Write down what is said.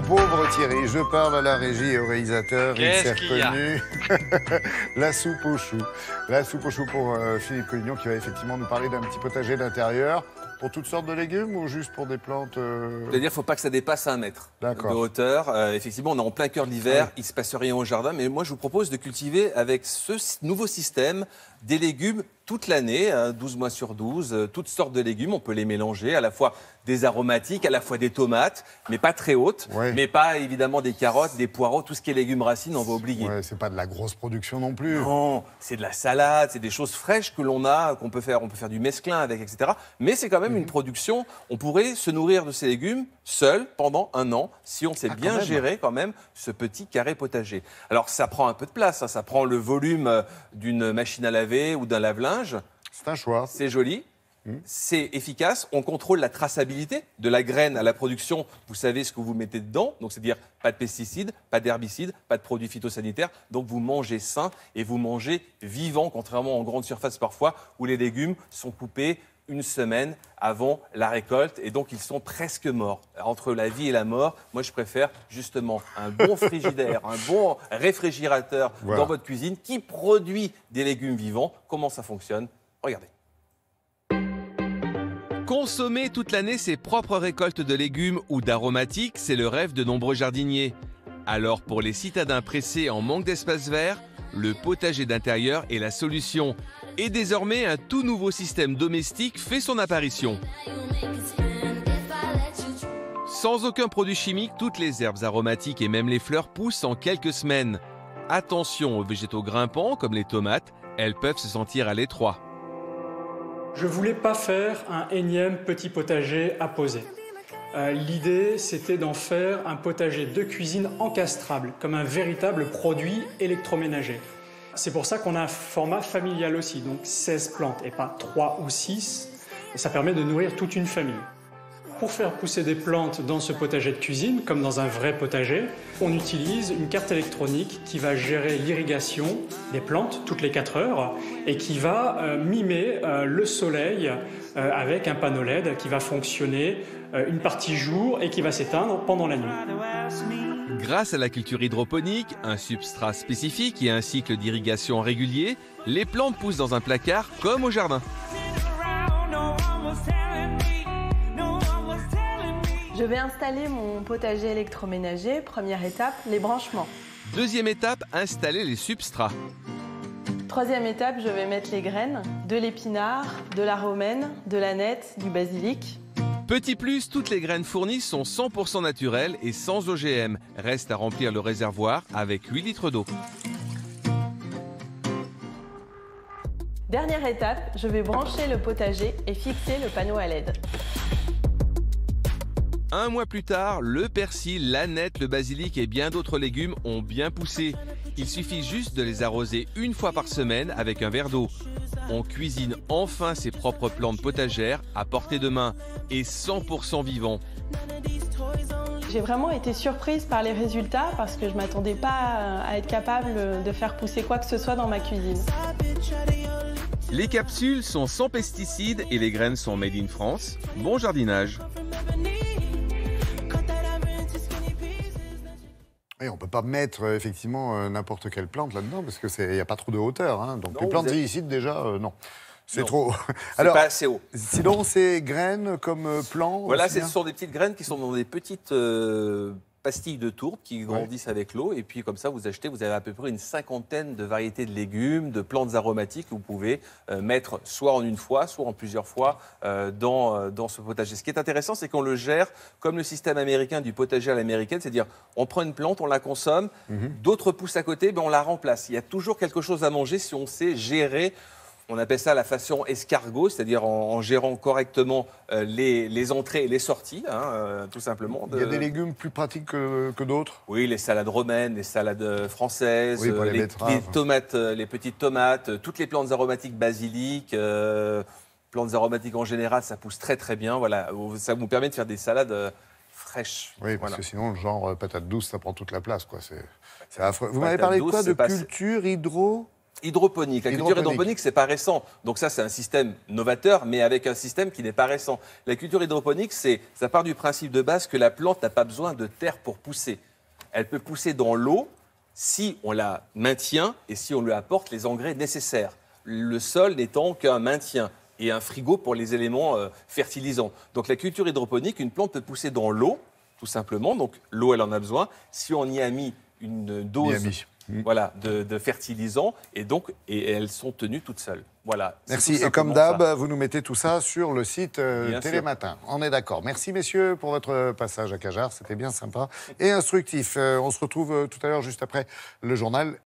pauvre Thierry, je parle à la régie et au réalisateur. Il s'est reconnu. La soupe aux choux. La soupe aux choux pour Philippe Collignon qui va effectivement nous parler d'un petit potager d'intérieur. Pour toutes sortes de légumes ou juste pour des plantes C'est-à-dire qu'il ne faut pas que ça dépasse 1 mètre de hauteur. Effectivement, on est en plein cœur de l'hiver, il ne se passe rien au jardin. Mais moi, je vous propose de cultiver avec ce nouveau système des légumes toute l'année, 12 mois sur 12, toutes sortes de légumes. On peut les mélanger, à la fois des aromatiques, à la fois des tomates, mais pas très hautes, mais pas évidemment des carottes, des poireaux, tout ce qui est légumes racines, on va oublier. Ouais, c'est pas de la grosse production non plus. Non, c'est de la salade, c'est des choses fraîches que l'on a, qu'on peut faire. On peut faire du mesclin avec, etc. Mais c'est quand même une production. On pourrait se nourrir de ces légumes seul pendant 1 an si on sait bien gérer quand même ce petit carré potager. Alors ça prend un peu de place, hein, ça prend le volume d'une machine à laver ou d'un lave-linge. C'est un choix. C'est joli. C'est efficace, on contrôle la traçabilité de la graine à la production. Vous savez ce que vous mettez dedans, donc c'est-à-dire pas de pesticides, pas d'herbicides, pas de produits phytosanitaires. Donc vous mangez sain et vous mangez vivant, contrairement en grande surface parfois où les légumes sont coupés 1 semaine avant la récolte et donc ils sont presque morts. Entre la vie et la mort, moi je préfère justement un bon frigidaire, un bon réfrigérateur dans votre cuisine qui produit des légumes vivants. Comment ça fonctionne? Regardez. Consommer toute l'année ses propres récoltes de légumes ou d'aromatiques, c'est le rêve de nombreux jardiniers. Alors pour les citadins pressés en manque d'espace vert, le potager d'intérieur est la solution. Et désormais, un tout nouveau système domestique fait son apparition. Sans aucun produit chimique, toutes les herbes aromatiques et même les fleurs poussent en quelques semaines. Attention aux végétaux grimpants comme les tomates, elles peuvent se sentir à l'étroit. Je ne voulais pas faire un énième petit potager à poser. L'idée, c'était d'en faire un potager de cuisine encastrable, comme un véritable produit électroménager. C'est pour ça qu'on a un format familial aussi, donc 16 plantes et pas 3 ou 6. Et ça permet de nourrir toute une famille. Pour faire pousser des plantes dans ce potager de cuisine, comme dans un vrai potager, on utilise une carte électronique qui va gérer l'irrigation des plantes toutes les 4 heures et qui va mimer le soleil avec un panneau LED qui va fonctionner une partie jour et qui va s'éteindre pendant la nuit. Grâce à la culture hydroponique, un substrat spécifique et un cycle d'irrigation régulier, les plantes poussent dans un placard comme au jardin. Je vais installer mon potager électroménager. Première étape, les branchements. Deuxième étape, installer les substrats. Troisième étape, je vais mettre les graines, de l'épinard, de la romaine, de l'aneth, du basilic. Petit plus, toutes les graines fournies sont 100% naturelles et sans OGM. Reste à remplir le réservoir avec 8 litres d'eau. Dernière étape, je vais brancher le potager et fixer le panneau à LED. 1 mois plus tard, le persil, l'aneth, le basilic et bien d'autres légumes ont bien poussé. Il suffit juste de les arroser 1 fois par semaine avec un verre d'eau. On cuisine enfin ses propres plantes potagères à portée de main et 100% vivants. J'ai vraiment été surprise par les résultats parce que je ne m'attendais pas à être capable de faire pousser quoi que ce soit dans ma cuisine. Les capsules sont sans pesticides et les graines sont made in France. Bon jardinage! Et on ne peut pas mettre effectivement n'importe quelle plante là-dedans parce qu'il n'y a pas trop de hauteur. Hein. Donc non, les plantes illicides déjà, non. C'est trop. Alors, pas assez haut. Sinon, ces graines comme plants. Voilà, ce sont des petites graines qui sont dans des petites pastilles de tourbe qui grandissent avec l'eau. Et puis comme ça, vous achetez, vous avez à peu près une 50aine de variétés de légumes, de plantes aromatiques que vous pouvez mettre soit en 1 fois, soit en plusieurs fois dans ce potager. Ce qui est intéressant, c'est qu'on le gère comme le système américain du potager à l'américaine, c'est-à-dire on prend une plante, on la consomme, d'autres poussent à côté, on la remplace. Il y a toujours quelque chose à manger si on sait gérer. On appelle ça la façon escargot, c'est-à-dire en gérant correctement les entrées et les sorties, tout simplement. Il y a des légumes plus pratiques que d'autres? Oui, les salades romaines, les salades françaises, les tomates, les petites tomates, toutes les plantes aromatiques basilic, plantes aromatiques en général, ça pousse très très bien. Voilà, ça vous permet de faire des salades fraîches. Oui, parce que sinon, le genre patate douce, ça prend toute la place, quoi. C'est affreux. Vous m'avez parlé de quoi? De culture hydro? Hydroponique. La culture hydroponique, c'est pas récent. Donc ça, c'est un système novateur, mais avec un système qui n'est pas récent. La culture hydroponique, ça part du principe de base que la plante n'a pas besoin de terre pour pousser. Elle peut pousser dans l'eau si on la maintient et si on lui apporte les engrais nécessaires. Le sol n'étant qu'un maintien et un frigo pour les éléments fertilisants. Donc la culture hydroponique, une plante peut pousser dans l'eau, tout simplement. Donc l'eau, elle en a besoin. Si on y a mis une dose de fertilisants, et elles sont tenues toutes seules. Voilà. Merci. Et comme d'hab, vous nous mettez tout ça sur le site Télématin. On est d'accord. Merci, messieurs, pour votre passage à Cajar. C'était bien sympa et instructif. On se retrouve tout à l'heure, juste après le journal.